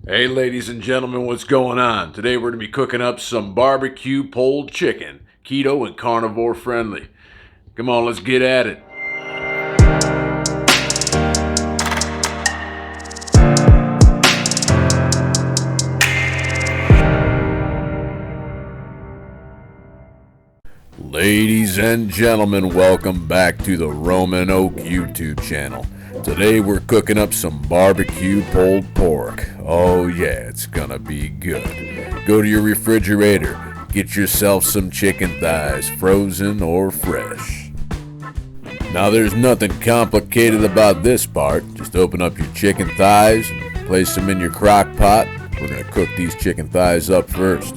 Hey ladies and gentlemen, what's going on? Today we're going to be cooking up some barbecue pulled chicken, keto and carnivore friendly. Come on, let's get at it. Ladies and gentlemen, welcome back to the Roman Oak YouTube channel. Today we're cooking up some barbecue pulled pork. Oh yeah, it's gonna be good. Go to your refrigerator, get yourself some chicken thighs, frozen or fresh. Now there's nothing complicated about this part. Just open up your chicken thighs and place them in your crock pot. We're gonna cook these chicken thighs up first.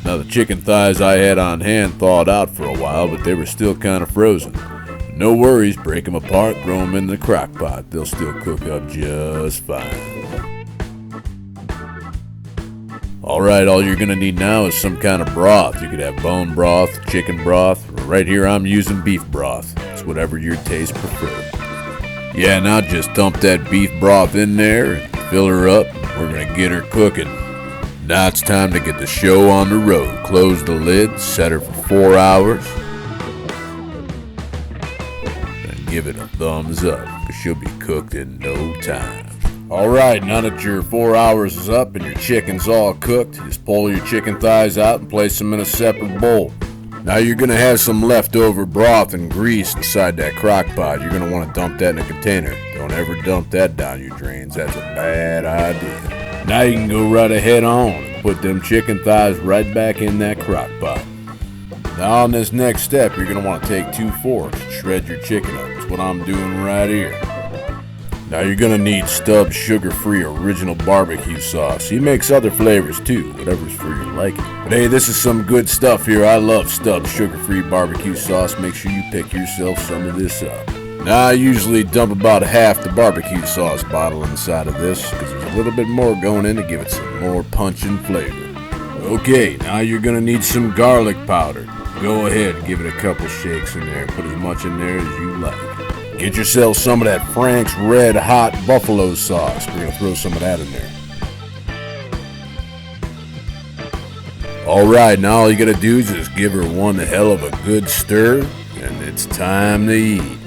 Now the chicken thighs I had on hand thawed out for a while, but they were still kind of frozen. No worries, break them apart, throw them in the crock pot. They'll still cook up just fine. Alright, all you're gonna need now is some kind of broth. You could have bone broth, chicken broth. Right here I'm using beef broth. It's whatever your taste prefers. Yeah, now just dump that beef broth in there and fill her up. We're gonna get her cooking. Now it's time to get the show on the road. Close the lid, set her for 4 hours, and give it a thumbs up, because she'll be cooked in no time. Alright, now that your 4 hours is up and your chicken's all cooked, just pull your chicken thighs out and place them in a separate bowl. Now you're going to have some leftover broth and grease inside that crock pot. You're going to want to dump that in a container. Don't ever dump that down your drains. That's a bad idea. Now you can go right ahead on and put them chicken thighs right back in that crock pot. Now on this next step, you're going to want to take 2 forks and shred your chicken up. That's what I'm doing right here. Now you're going to need Stubb's sugar-free original barbecue sauce. He makes other flavors too, whatever's for your liking. But hey, this is some good stuff here. I love Stubb's sugar-free barbecue sauce. Make sure you pick yourself some of this up. Now I usually dump about half the barbecue sauce bottle inside of this, because there's a little bit more going in to give it some more punch and flavor. Okay, now you're going to need some garlic powder. Go ahead and give it a couple shakes in there. Put as much in there as you like. Get yourself some of that Frank's Red Hot Buffalo sauce. We're going to throw some of that in there. Alright, now all you got to do is just give her one hell of a good stir, and it's time to eat.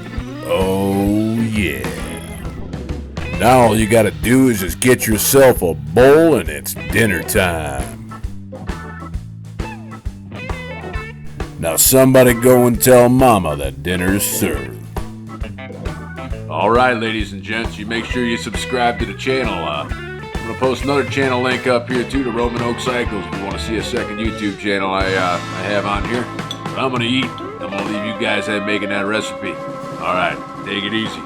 Oh yeah. Now all you gotta do is just get yourself a bowl and it's dinner time. Now somebody go and tell mama that dinner's served. Alright ladies and gents, you make sure you subscribe to the channel. I'm gonna post another channel link up here too, to Roman Oak Cycles, if you want to see a second YouTube channel I have on here. But I'm gonna eat. I'm gonna leave you guys at making that recipe. Alright, take it easy.